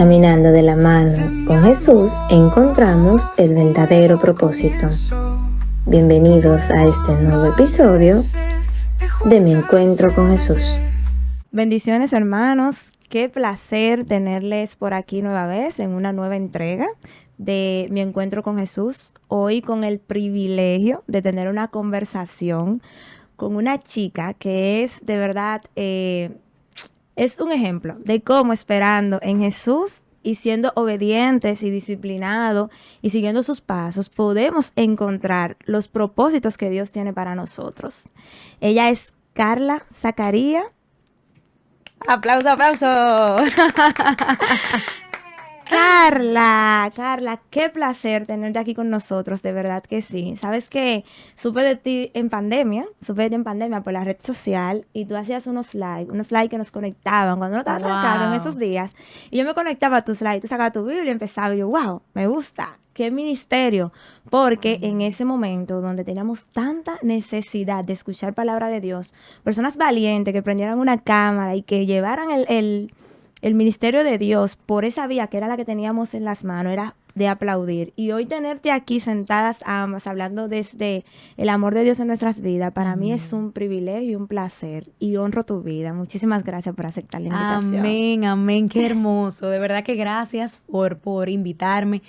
Caminando de la mano con Jesús encontramos el verdadero propósito. Bienvenidos a este nuevo episodio de Mi Encuentro con Jesús. Bendiciones, hermanos. Qué placer tenerles por aquí nueva vez en una nueva entrega de Mi Encuentro con Jesús. Hoy con el privilegio de tener una conversación con una chica que es de verdad, es un ejemplo de cómo esperando en Jesús y siendo obedientes y disciplinados y siguiendo sus pasos, podemos encontrar los propósitos que Dios tiene para nosotros. Ella es Carla Zacarías. ¡Aplauso, aplauso! Carla, qué placer tenerte aquí con nosotros, de verdad que sí. Sabes que supe de ti en pandemia por la red social y tú hacías unos live que nos conectaban cuando no estaba trancado en esos días. Y yo me conectaba a tus live, tú sacabas tu Biblia y empezaba y yo, wow, me gusta. Qué ministerio, porque en ese momento donde teníamos tanta necesidad de escuchar palabra de Dios, personas valientes que prendieran una cámara y que llevaran el ministerio de Dios por esa vía que era la que teníamos en las manos, era de aplaudir. Y hoy tenerte aquí sentadas ambas, hablando desde el amor de Dios en nuestras vidas, para mí es un privilegio y un placer. Y honro tu vida. Muchísimas gracias por aceptar la invitación. Amén, amén, qué hermoso. De verdad que gracias por invitarme.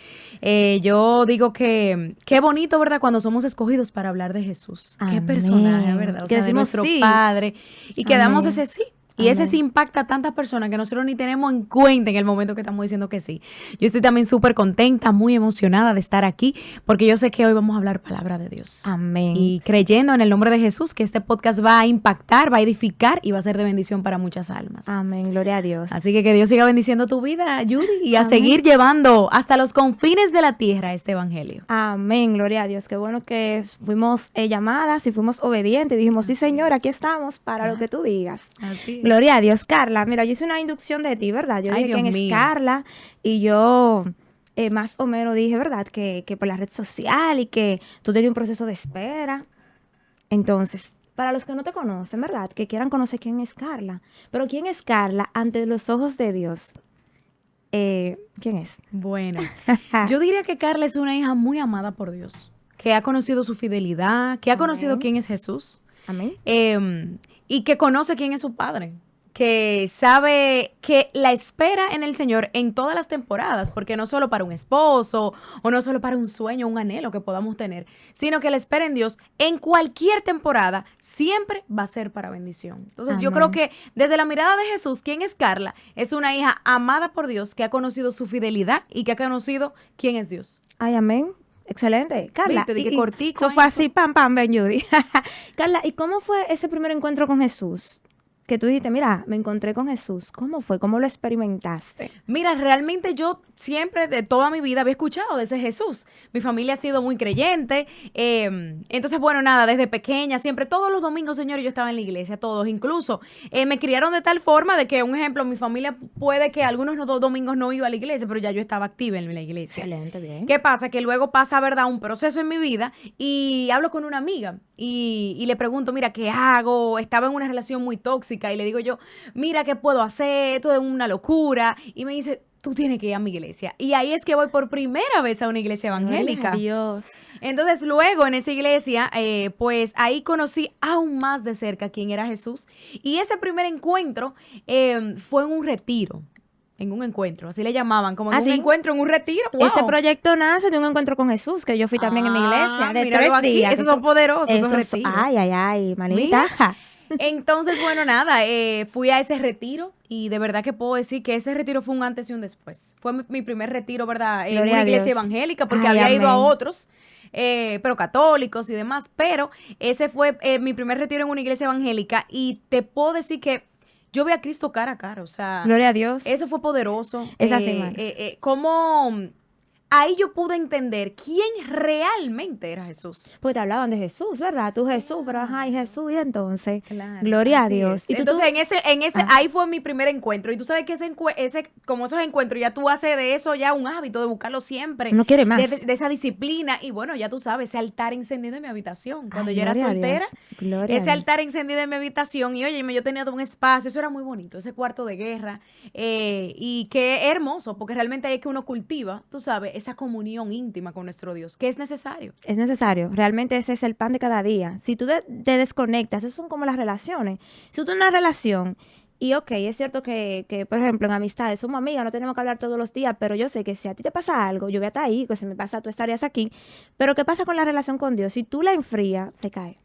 Yo digo que qué bonito, ¿verdad? Cuando somos escogidos para hablar de Jesús. Amén. Qué personaje, ¿verdad? O que sea, de nuestro Padre. Y que damos ese sí. Y ese sí impacta a tantas personas que nosotros ni tenemos en cuenta en el momento que estamos diciendo que sí. Yo estoy también súper contenta, muy emocionada de estar aquí, porque yo sé que hoy vamos a hablar palabra de Dios. Amén. Y creyendo en el nombre de Jesús, que este podcast va a impactar, va a edificar y va a ser de bendición para muchas almas. Amén, gloria a Dios. Así que Dios siga bendiciendo tu vida, Judy, y a seguir llevando hasta los confines de la tierra este evangelio. Amén, gloria a Dios. Qué bueno que fuimos llamadas y fuimos obedientes. Dijimos, sí, Señor, aquí estamos para lo que tú digas. Así es. Gloria a Dios. Carla, mira, yo hice una inducción de ti, ¿verdad? Yo dije quién es Carla y yo más o menos dije, ¿verdad? Que por la red social y que tú tenías un proceso de espera. Entonces, para los que no te conocen, ¿verdad? Que quieran conocer quién es Carla. Pero ¿quién es Carla ante los ojos de Dios? ¿Quién es? Bueno, yo diría que Carla es una hija muy amada por Dios, que ha conocido su fidelidad, que ha conocido quién es Jesús. Amén. Y que conoce quién es su padre, que sabe que la espera en el Señor en todas las temporadas, porque no solo para un esposo o no solo para un sueño, un anhelo que podamos tener, sino que la espera en Dios en cualquier temporada siempre va a ser para bendición. Entonces yo creo que desde la mirada de Jesús, ¿quién es Carla? Es una hija amada por Dios que ha conocido su fidelidad y que ha conocido quién es Dios. Ay, amén. Excelente. Carla, te dije cortico. Eso fue así, pam, pam, ven, Judy. Carla, ¿y cómo fue ese primer encuentro con Jesús? Que tú dijiste, mira, me encontré con Jesús. ¿Cómo fue? ¿Cómo lo experimentaste? Mira, realmente yo siempre de toda mi vida había escuchado de ese Jesús. Mi familia ha sido muy creyente. Entonces, bueno, nada, desde pequeña, siempre, todos los domingos, señor, yo estaba en la iglesia, todos. Incluso me criaron de tal forma de que, un ejemplo, mi familia puede que algunos domingos no iba a la iglesia, pero ya yo estaba activa en la iglesia. Excelente, bien. ¿Qué pasa? Que luego pasa, ¿verdad?, un proceso en mi vida y hablo con una amiga y le pregunto, mira, ¿qué hago? Estaba en una relación muy tóxica y le digo yo, mira, ¿qué puedo hacer? Esto es una locura. Y me dice, tú tienes que ir a mi iglesia. Y ahí es que voy por primera vez a una iglesia evangélica. Dios. Entonces, luego en esa iglesia, pues ahí conocí aún más de cerca quién era Jesús. Y ese primer encuentro fue en un retiro. En un encuentro, así le llamaban, como en un encuentro, en un retiro. ¡Wow! Este proyecto nace de un encuentro con Jesús, que yo fui también en mi iglesia, de 3 días. Esos son poderosos, esos retiros. Ay, manita. Entonces, bueno, nada, fui a ese retiro y de verdad que puedo decir que ese retiro fue un antes y un después. Fue mi primer retiro, ¿verdad? En una iglesia evangélica, porque había ido a otros, pero católicos y demás. Pero ese fue mi primer retiro en una iglesia evangélica y te puedo decir que yo vi a Cristo cara a cara, o sea. Gloria a Dios. Eso fue poderoso. Es así, como ahí yo pude entender quién realmente era Jesús. Pues te hablaban de Jesús, ¿verdad? Tú Jesús, pero ajá, y Jesús, y entonces, Claro, gloria a así Dios. es. Y tú, Entonces, en ese, Ah. ahí fue mi primer encuentro. Y tú sabes que como esos encuentros, ya tú haces de eso ya un hábito de buscarlo siempre. no quiere más. De esa disciplina. Y bueno, ya tú sabes, ese altar encendido en mi habitación. Cuando Ay, yo era gloria a Dios, soltera, gloria a ese Dios. altar encendido en mi habitación. Y oye, yo tenía todo un espacio. Eso era muy bonito, ese cuarto de guerra. Y qué hermoso, porque realmente ahí es que uno cultiva, tú sabes, esa comunión íntima con nuestro Dios, que es necesario. Es necesario, realmente ese es el pan de cada día. Si tú te desconectas, eso son como las relaciones. Si tú tienes una relación y ok, es cierto que, por ejemplo, en amistades somos amigas, no tenemos que hablar todos los días, pero yo sé que si a ti te pasa algo, yo voy a estar ahí, que si me pasa, tú estarías aquí. Pero ¿qué pasa con la relación con Dios? Si tú la enfrías, se cae.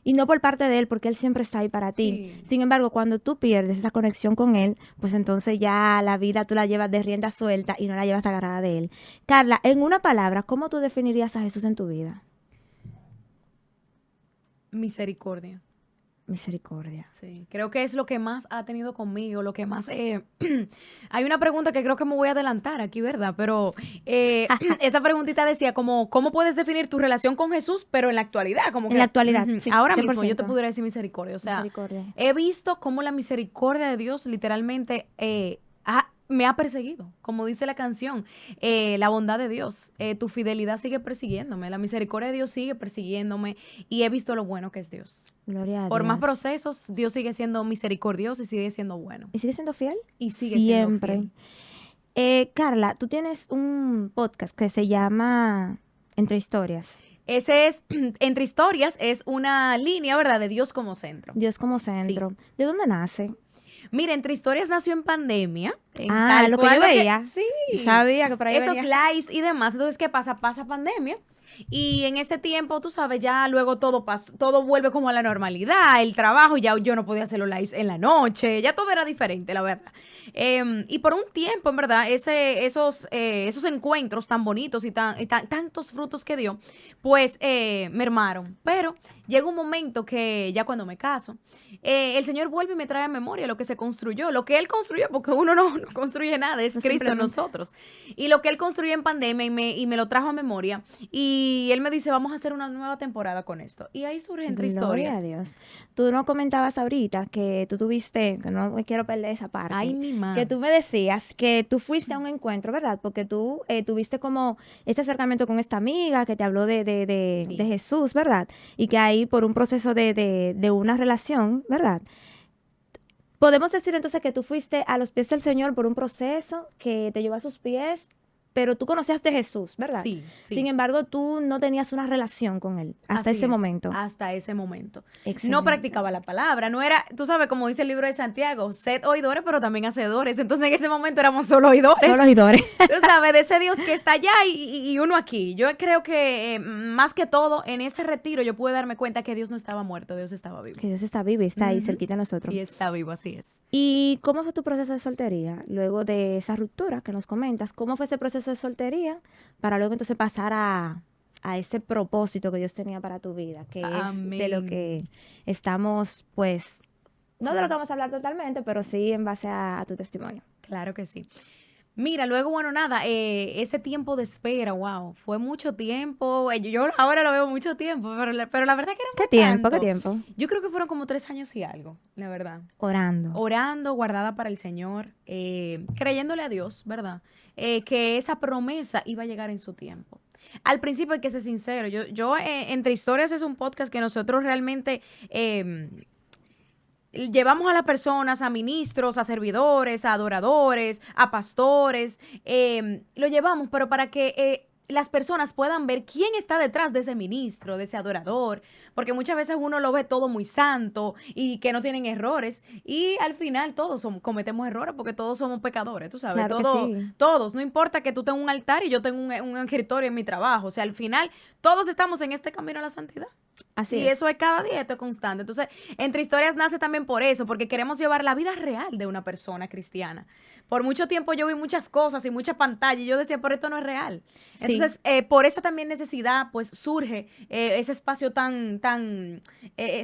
Y no por parte de Él, porque Él siempre está ahí para ti. Sí. Sin embargo, cuando tú pierdes esa conexión con Él, pues entonces ya la vida tú la llevas de rienda suelta y no la llevas agarrada de Él. Carla, en una palabra, ¿cómo tú definirías a Jesús en tu vida? Misericordia. Misericordia. Sí, creo que es lo que más ha tenido conmigo, lo que más... Hay una pregunta que creo que me voy a adelantar aquí, ¿verdad? Pero esa preguntita decía como, ¿cómo puedes definir tu relación con Jesús, pero en la actualidad? Como En que, la actualidad, ujú, sí, ahora mismo yo te 100%. podría decir misericordia. O sea, Misericordia. he visto cómo la misericordia de Dios literalmente me ha perseguido. Como dice la canción, la bondad de Dios, tu fidelidad sigue persiguiéndome, la misericordia de Dios sigue persiguiéndome y he visto lo bueno que es Dios. Gloria a Por más Dios. procesos, Dios sigue siendo misericordioso y sigue siendo bueno. ¿Y sigue siendo fiel? Y sigue siendo Siempre. fiel. Carla, tú tienes un podcast que se llama Entre Historias. Ese es, Entre Historias, es una línea, ¿verdad? De Dios como centro. Dios como centro. ¿De dónde nace? Mira, Entre Historias nació en pandemia. Lo que yo veía. Sí. Yo sabía que por ahí Esos venía. lives y demás. Entonces, ¿qué pasa? Pasa pandemia. Y en ese tiempo, tú sabes, ya luego todo vuelve como a la normalidad, el trabajo, ya yo no podía hacer los lives en la noche, ya todo era diferente, la verdad. Y por un tiempo, en verdad, esos encuentros tan bonitos y tantos frutos que dio, pues mermaron. Pero llega un momento que ya cuando me caso, el Señor vuelve y me trae a memoria lo que se construyó, lo que Él construyó, porque uno no construye nada, es No, Cristo en simplemente. nosotros. Y lo que Él construyó en pandemia y me lo trajo a memoria. Y Él me dice, vamos a hacer una nueva temporada con esto. Y ahí surge Entre Gloria a Historias. Dios. Tú nos comentabas ahorita que tú tuviste, que no me quiero perder esa parte, Ay, mi que madre. tú me decías que tú fuiste a un encuentro, ¿verdad? Porque tú tuviste como este acercamiento con esta amiga que te habló Sí. de Jesús, ¿verdad? Y que ahí por un proceso de una relación, ¿verdad? Podemos decir entonces que tú fuiste a los pies del Señor por un proceso que te llevó a sus pies, pero tú conocías de Jesús, ¿verdad? Sí, sí. Sin embargo, tú no tenías una relación con Él hasta Así ese es, momento. Hasta ese momento. No Excelente. practicaba la palabra, no era, tú sabes, como dice el libro de Santiago, sed oidores, pero también hacedores. Entonces en ese momento éramos solo oidores. Solo oidores. Tú sabes, de ese Dios que está allá y uno aquí. Yo creo que más que todo, en ese retiro yo pude darme cuenta que Dios no estaba muerto, Dios estaba vivo. Que Dios está vivo y está ahí Ujú. cerquita de nosotros. Y está vivo, así es. ¿Y cómo fue tu proceso de soltería? Luego de esa ruptura que nos comentas, ¿cómo fue ese proceso de soltería para luego entonces pasar a ese propósito que Dios tenía para tu vida? Que es de lo Amén. que estamos, pues, no de lo que vamos a hablar totalmente, pero sí en base a tu testimonio. Claro que sí. Mira, luego, bueno, nada, ese tiempo de espera, wow, fue mucho tiempo. Yo ahora lo veo mucho tiempo, pero la verdad que no ¿Qué fue tiempo? ¿Qué tanto. tiempo? Yo creo que fueron como 3 años y algo, la verdad. Orando. Orando, guardada para el Señor, creyéndole a Dios, ¿verdad? Que esa promesa iba a llegar en su tiempo. Al principio hay que ser sincero. Entre Historias es un podcast que nosotros realmente llevamos a las personas, a ministros, a servidores, a adoradores, a pastores, lo llevamos, pero para que las personas puedan ver quién está detrás de ese ministro, de ese adorador, porque muchas veces uno lo ve todo muy santo y que no tienen errores, y al final todos cometemos errores porque todos somos pecadores, tú sabes, Claro que sí. todos, no importa que tú tengas un altar y yo tengo un escritorio en mi trabajo, o sea, al final todos estamos en este camino a la santidad. Así Y es. eso es cada día, esto es constante. Entonces, Entre Historias nace también por eso, porque queremos llevar la vida real de una persona cristiana. Por mucho tiempo yo vi muchas cosas y mucha pantalla y yo decía, pero esto no es real. Sí. Entonces, por esa también necesidad, pues surge ese espacio tan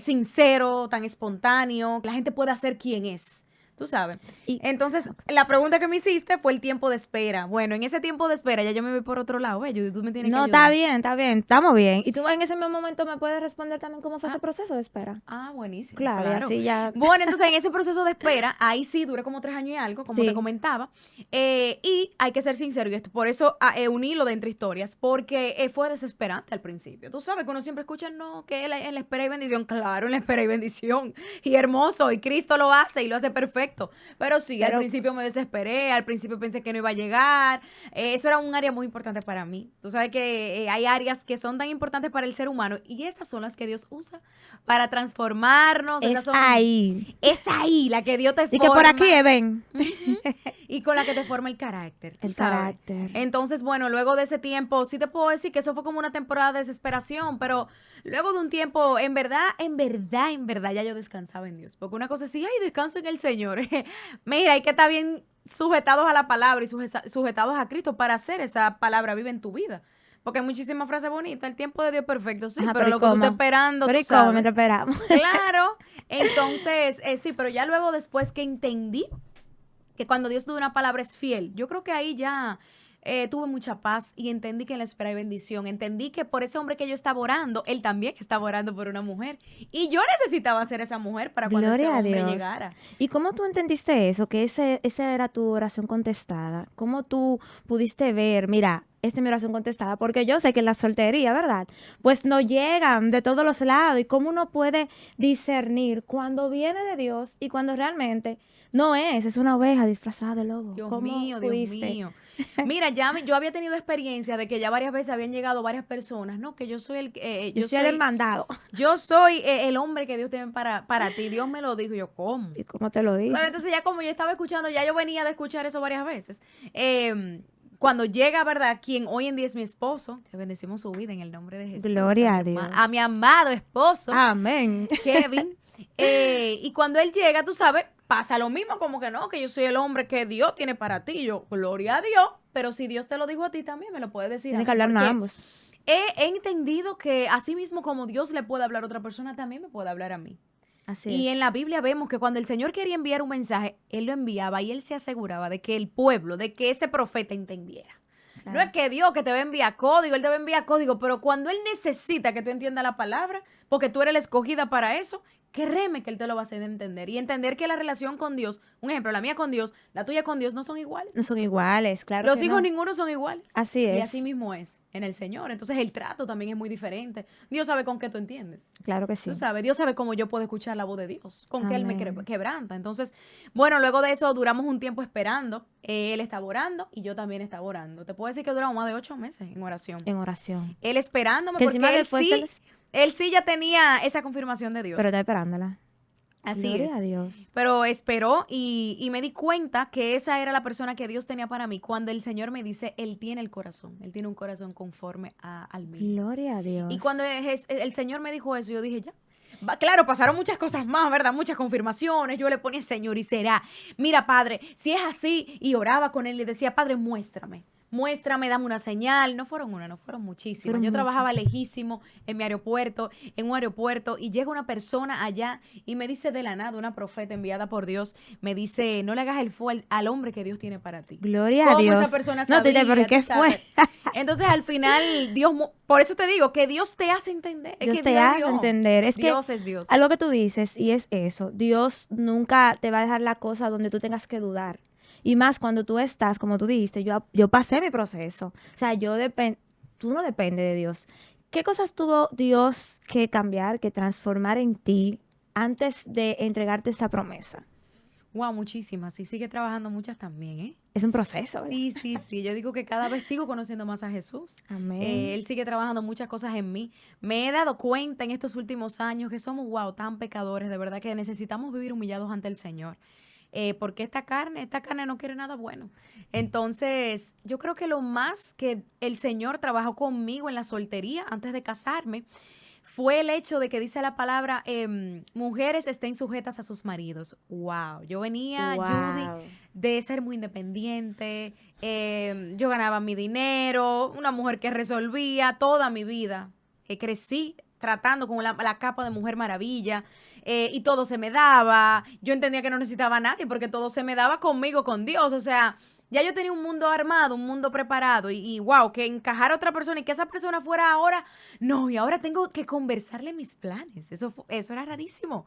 sincero, tan espontáneo, que la gente pueda ser quien es. tú sabes. Y- Entonces, la pregunta que me hiciste fue el tiempo de espera. Bueno, en ese tiempo de espera ya yo me voy por otro lado, Judy, tú me tienes que No, ayudar. está bien, estamos bien. Y tú en ese mismo momento me puedes responder también cómo fue ese proceso de espera. Buenísimo. Claro, y así ya. Bueno, entonces en ese proceso de espera, ahí sí duré como 3 años y algo, como te Sí. comentaba. Y hay que ser sincero, y esto, por eso uní lo de entre historias, porque fue desesperante al principio. Tú sabes que uno siempre escucha, no, que en la espera hay bendición. Claro, en la espera hay bendición. Y hermoso, y Cristo lo hace y lo hace perfecto. Pero sí, al principio me desesperé, al principio pensé que no iba a llegar. Eso era un área muy importante para mí. Tú sabes que hay áreas que son tan importantes para el ser humano y esas son las que Dios usa para transformarnos. Es Esas son, ahí. es ahí la que Dios te Y forma. que por aquí, ven. Y con la que te forma el carácter. tú El sabes. carácter. Entonces, bueno, luego de ese tiempo, sí te puedo decir que eso fue como una temporada de desesperación, pero luego de un tiempo, en verdad, ya yo descansaba en Dios. Porque una cosa es decir, ay, descanso en el Señor. Mira, hay que estar bien sujetados a la palabra y sujetados a Cristo para hacer esa palabra viva en tu vida. Porque hay muchísimas frases bonitas, el tiempo de Dios es perfecto, sí, Ajá, pero ¿y lo que tú cómo? estás esperando, Pero tú ¿y cómo sabes. mientras esperamos? Claro, entonces, sí, pero ya luego después que entendí que cuando Dios da una palabra es fiel, yo creo que ahí ya tuve mucha paz y entendí que en la espera hay bendición. Entendí que por ese hombre que yo estaba orando, él también estaba orando por una mujer. Y yo necesitaba ser esa mujer para cuando ese Gloria a hombre Dios. llegara. ¿Y cómo tú entendiste eso? Que esa era tu oración contestada. ¿Cómo tú pudiste ver, mira, esta es mi oración contestada? Porque yo sé que en la soltería, ¿verdad? Pues no llegan de todos los lados. ¿Y cómo uno puede discernir cuando viene de Dios y cuando realmente no es una oveja disfrazada de lobo? Dios ¿Cómo mío, Dios pudiste? mío. Mira, yo había tenido experiencia de que ya varias veces habían llegado varias personas, ¿no? Que yo soy Yo soy el mandado. yo soy el hombre que Dios tiene para ti. Dios me lo dijo. Yo, ¿cómo? ¿Y cómo te lo dije? ¿Sabes? Entonces ya como yo estaba escuchando, ya yo venía de escuchar eso varias veces. Cuando llega, ¿verdad? Quien hoy en día es mi esposo, que bendecimos su vida en el nombre de Jesús. Gloria a Dios. A mi amado esposo, Amén. Kevin. Y cuando él llega, tú sabes, pasa lo mismo, como que no, que yo soy el hombre que Dios tiene para ti. Yo, gloria a Dios, pero si Dios te lo dijo a ti también, me lo puede decir a Tienen mí, que hablarnos porque ambos. he entendido que así mismo como Dios le puede hablar a otra persona, también me puede hablar a mí. Así Y es. en la Biblia vemos que cuando el Señor quería enviar un mensaje, Él lo enviaba y Él se aseguraba de que el pueblo, de que ese profeta entendiera. Claro. No es que Dios que te va a enviar código, Él te va a enviar código, pero cuando Él necesita que tú entiendas la palabra, porque tú eres la escogida para eso, créeme que Él te lo va a hacer entender. Y entender que la relación con Dios, un ejemplo, la mía con Dios, la tuya con Dios no son iguales. No son iguales, claro. Los que hijos no. ninguno son iguales. Así Y es. así mismo es en el Señor. Entonces el trato también es muy diferente. Dios sabe con qué tú entiendes. Claro que sí. Tú sabes, Dios sabe cómo yo puedo escuchar la voz de Dios, con que Él me Amén. quebranta. Entonces, bueno, luego de eso duramos un tiempo esperando. Él estaba orando y yo también estaba orando. Te puedo decir que duramos más de 8 meses en oración. En oración. Él esperándome Que porque encima él después sí, él sí ya tenía esa confirmación de Dios. Pero está esperándola. Así Gloria es. a Dios. Pero esperó y me di cuenta que esa era la persona que Dios tenía para mí. Cuando el Señor me dice, Él tiene el corazón. Él tiene un corazón conforme al mío. Gloria a Dios. Y cuando el Señor me dijo eso, yo dije, ya. Claro, pasaron muchas cosas más, ¿verdad? Muchas confirmaciones. Yo le ponía, Señor, y será. Mira, Padre, si es así, y oraba con Él y decía, Padre, muéstrame, dame una señal. No fueron una, no fueron muchísimas. Fueron Yo muchas. trabajaba lejísimo en un aeropuerto, y llega una persona allá y me dice de la nada, una profeta enviada por Dios, me dice, no le hagas el fuego al hombre que Dios tiene para ti. Gloria a ¿Cómo Dios. esa persona No, te sabía? diré, pero ¿qué ¿Tú sabes? fue? Entonces, al final, Dios, por eso te digo, que Dios te hace entender. Es Dios que te Dios es hace Dios. entender. Es Dios que es Dios. algo que tú dices, y es eso, Dios nunca te va a dejar la cosa donde tú tengas que dudar. Y más cuando tú estás, como tú dijiste, yo pasé mi proceso. O sea, tú no dependes de Dios. ¿Qué cosas tuvo Dios que cambiar, que transformar en ti antes de entregarte esa promesa? Wow, muchísimas. Y sigue trabajando muchas también, ¿eh? Es un proceso, ¿verdad? Sí. Yo digo que cada vez sigo conociendo más a Jesús. Amén. Él sigue trabajando muchas cosas en mí. Me he dado cuenta en estos últimos años que somos, tan pecadores, de verdad que necesitamos vivir humillados ante el Señor. Porque esta carne no quiere nada bueno. Entonces, yo creo que lo más que el Señor trabajó conmigo en la soltería antes de casarme fue el hecho de que dice la palabra, mujeres estén sujetas a sus maridos. Wow, yo venía, Judy, Wow. de ser muy independiente, yo ganaba mi dinero, una mujer que resolvía toda mi vida. Crecí tratando con la capa de Mujer Maravilla, y todo se me daba. Yo entendía que no necesitaba a nadie porque todo se me daba conmigo, con Dios. O sea, ya yo tenía un mundo armado, un mundo preparado y wow, que encajar a otra persona y que esa persona fuera ahora, no, y ahora tengo que conversarle mis planes. Eso era rarísimo.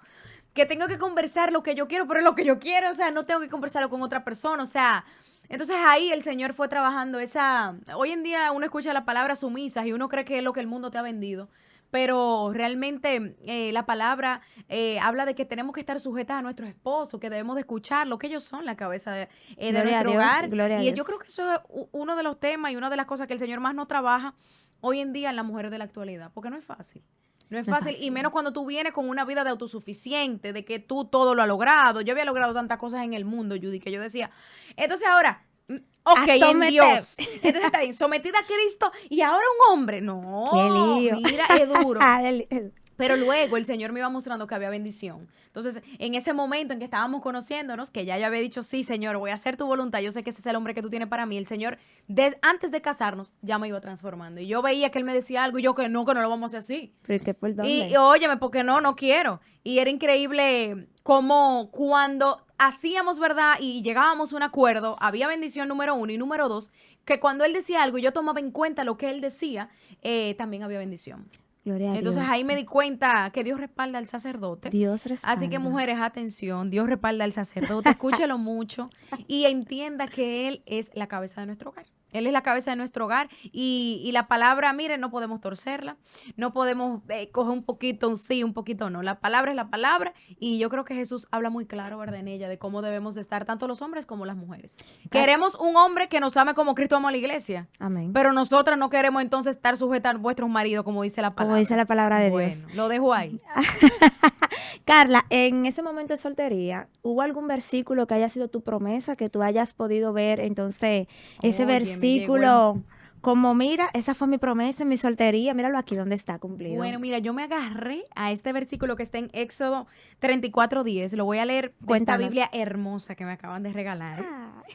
Que tengo que conversar lo que yo quiero, pero es lo que yo quiero, o sea, no tengo que conversarlo con otra persona, o sea, entonces ahí el Señor fue trabajando hoy en día uno escucha la palabra sumisas y uno cree que es lo que el mundo te ha vendido, pero realmente la palabra habla de que tenemos que estar sujetas a nuestros esposos, que debemos de escuchar lo que ellos son, la cabeza de Gloria a nuestro Dios, hogar. gloria a Y yo Dios. creo que eso es uno de los temas y una de las cosas que el Señor más no trabaja hoy en día en las mujeres de la actualidad, porque no es fácil. No es No es fácil, y fácil. menos cuando tú vienes con una vida de autosuficiente, de que tú todo lo has logrado. Yo había logrado tantas cosas en el mundo, Judy, que yo decía, entonces ahora, ok, A en someter. Dios. Entonces está bien, sometida a Cristo y ahora un hombre. No, Qué lío. mira, es duro. El- Pero luego el Señor me iba mostrando que había bendición. Entonces, en ese momento en que estábamos conociéndonos, que ya yo había dicho, sí, Señor, voy a hacer tu voluntad, yo sé que ese es el hombre que tú tienes para mí, el Señor, antes de casarnos, ya me iba transformando. Y yo veía que él me decía algo y yo que no lo vamos a hacer así. ¿Pero qué por dónde? Y óyeme, porque no quiero. Y era increíble como cuando hacíamos, ¿verdad? Y llegábamos a un acuerdo, había bendición número 1 y número 2, que cuando él decía algo y yo tomaba en cuenta lo que él decía, también había bendición. Gloria a Entonces Dios. ahí me di cuenta que Dios respalda al sacerdote. Dios respalda. Así que mujeres, atención, Dios respalda al sacerdote, escúchelo mucho y entienda que Él es la cabeza de nuestro hogar. Él es la cabeza de nuestro hogar y la palabra, miren, no podemos torcerla, no podemos coger un poquito un sí, un poquito no. La palabra es la palabra y yo creo que Jesús habla muy claro, ¿verdad? En ella de cómo debemos de estar tanto los hombres como las mujeres. Queremos un hombre que nos ame como Cristo amó a la iglesia. Amén. Pero nosotras no queremos entonces estar sujetas a vuestros maridos, como dice la palabra. Como dice la palabra de Bueno, Dios. lo dejo ahí. Carla, en ese momento de soltería, ¿hubo algún versículo que haya sido tu promesa, que tú hayas podido ver? Entonces, ese Oye, me versículo, como mira, esa fue mi promesa en mi soltería, míralo aquí donde está cumplido. Bueno, mira, yo me agarré a este versículo que está en Éxodo 34:10. Lo voy a leer de esta Cuéntanos. Biblia hermosa que me acaban de regalar.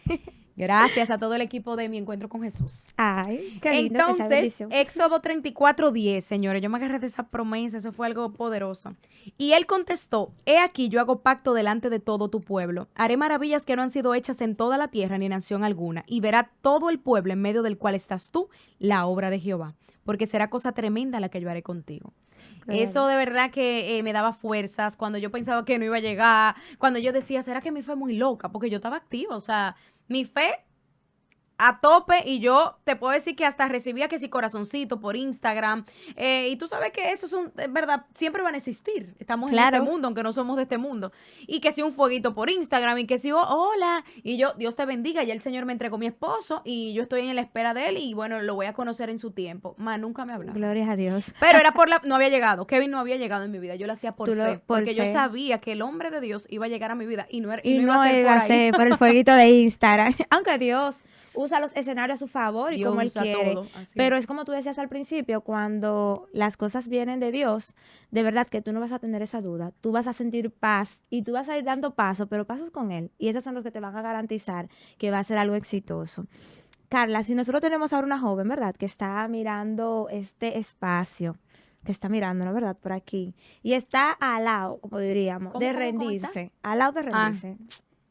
Ay, Gracias a todo el equipo de Mi Encuentro con Jesús. ay, qué lindo que sea Entonces, bendición. Éxodo 34:10, señores, yo me agarré de esa promesa, eso fue algo poderoso. Y él contestó, he aquí yo hago pacto delante de todo tu pueblo. Haré maravillas que no han sido hechas en toda la tierra ni nación alguna. Y verá todo el pueblo en medio del cual estás tú, la obra de Jehová. Porque será cosa tremenda la que yo haré contigo. Gloria a Eso de verdad que me daba fuerzas cuando yo pensaba que no iba a llegar, cuando yo decía, ¿será que mi fe es muy loca? Porque yo estaba activa, o sea, mi fe a tope y yo te puedo decir que hasta recibía que sí corazoncito por Instagram y tú sabes que eso son, es verdad, siempre van a existir, estamos en Claro. este mundo aunque no somos de este mundo y que si un fueguito por Instagram y que si hola y yo, Dios te bendiga, ya el Señor me entregó mi esposo y yo estoy en la espera de él y bueno, lo voy a conocer en su tiempo, más nunca me hablaba. Gloria a Dios. Pero era no había llegado, Kevin no había llegado en mi vida, yo lo hacía por Tú lo- fe, por porque yo fe. sabía que el hombre de Dios iba a llegar a mi vida y no Y iba no a ser por iba a ahí. ser por el fueguito de Instagram. Aunque Dios usa los escenarios a su favor y Dios como Él usa quiere. todo, así Pero es. es como tú decías al principio, cuando las cosas vienen de Dios, de verdad que tú no vas a tener esa duda. Tú vas a sentir paz y tú vas a ir dando pasos, pero pasos con Él. Y esos son los que te van a garantizar que va a ser algo exitoso. Carla, si nosotros tenemos ahora una joven, ¿verdad? Que está mirando este espacio, que está mirando, ¿no? ¿Verdad? Por aquí. Y está al lado, como diríamos, ¿Cómo, de cómo, cómo está? rendirse. Al lado de Ah. rendirse.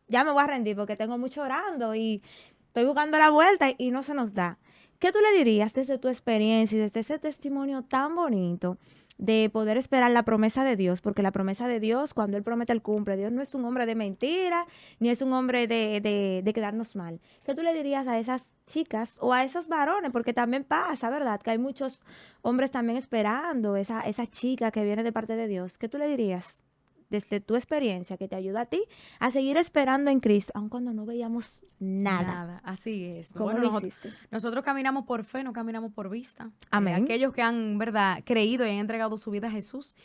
Ya me voy a rendir porque tengo mucho orando y estoy buscando la vuelta y no se nos da. ¿Qué tú le dirías desde tu experiencia y desde ese testimonio tan bonito de poder esperar la promesa de Dios? Porque la promesa de Dios, cuando Él promete, Él cumple. Dios no es un hombre de mentira, ni es un hombre de quedarnos mal. ¿Qué tú le dirías a esas chicas o a esos varones? Porque también pasa, ¿verdad? Que hay muchos hombres también esperando esa chica que viene de parte de Dios. ¿Qué tú le dirías desde tu experiencia que te ayuda a ti a seguir esperando en Cristo, aun cuando no veíamos nada? Así es. ¿Cómo Bueno, lo nosotros, hiciste? nosotros caminamos por fe, no caminamos por vista. Amén. Aquellos que han, ¿verdad?, creído y han entregado su vida a Jesús.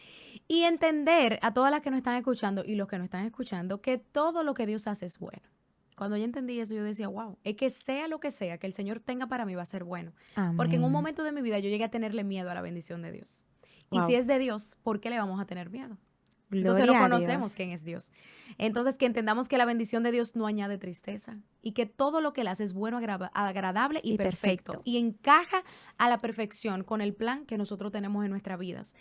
Y entender a todas las que nos están escuchando y los que nos están escuchando que todo lo que Dios hace es bueno. Cuando yo entendí eso, yo decía, wow, es que sea lo que sea que el Señor tenga para mí va a ser bueno. Porque en un Amén. momento de mi vida yo llegué a tenerle miedo a la bendición de Dios. Y Wow. si es de Dios, ¿por qué le vamos a tener miedo? Entonces Gloria no a conocemos Dios. quién es Dios. Entonces que entendamos que la bendición de Dios no añade tristeza y que todo lo que Él hace es bueno, agradable y Y perfecto. perfecto. Y encaja a la perfección con el plan que nosotros tenemos en nuestras vidas.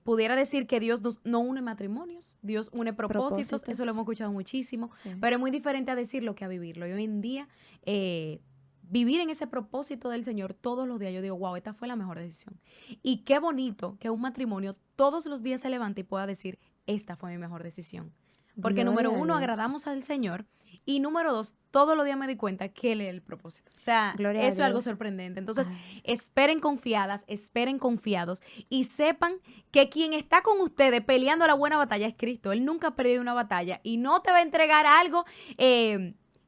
Pudiera decir que Dios no une matrimonios, Dios une propósitos. Eso lo hemos escuchado muchísimo, Sí. pero es muy diferente a decirlo que a vivirlo. Y hoy en día, vivir en ese propósito del Señor todos los días, yo digo, wow, esta fue la mejor decisión. Y qué bonito que un matrimonio todos los días se levante y pueda decir, esta fue mi mejor decisión. Porque Gloria número a 1, Dios. agradamos al Señor. Y número 2, todos los días me di cuenta que Él es el propósito. O sea, Gloria a eso es algo Dios. sorprendente. Entonces, Ay. esperen confiadas, esperen confiados y sepan que quien está con ustedes peleando la buena batalla es Cristo. Él nunca ha perdido una batalla y no te va a entregar algo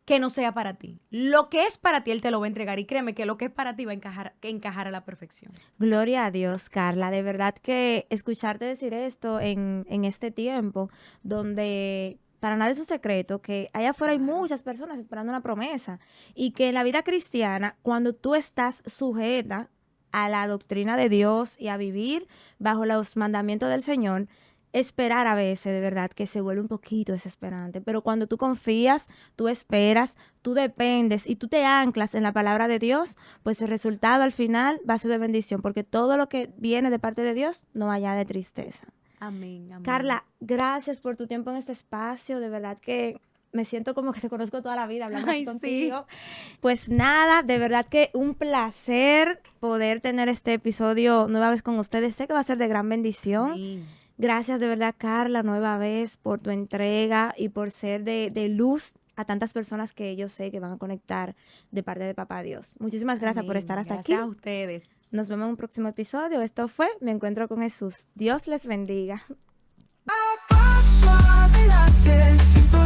que no sea para ti. Lo que es para ti, Él te lo va a entregar. Y créeme que lo que es para ti va a encajar a la perfección. Gloria a Dios, Carla. De verdad que escucharte decir esto en este tiempo, donde para nadie es un secreto que allá afuera hay muchas personas esperando una promesa y que en la vida cristiana, cuando tú estás sujeta a la doctrina de Dios y a vivir bajo los mandamientos del Señor, esperar a veces de verdad que se vuelve un poquito desesperante, pero cuando tú confías, tú esperas, tú dependes y tú te anclas en la palabra de Dios, pues el resultado al final va a ser de bendición, porque todo lo que viene de parte de Dios no vaya de tristeza. Amén, amén. Carla, gracias por tu tiempo en este espacio, de verdad que me siento como que te conozco toda la vida hablando Ay, contigo. Pues nada, de verdad que un placer poder tener este episodio nueva vez con ustedes. Sé que va a ser de gran bendición. Amén. Gracias de verdad, Carla, nueva vez por tu entrega y por ser de luz a tantas personas que yo sé que van a conectar de parte de Papá Dios. Muchísimas gracias por Amén. estar hasta Gracias aquí. a ustedes. Nos vemos en un próximo episodio. Esto fue Me Encuentro con Jesús. Dios les bendiga. Suave late, siento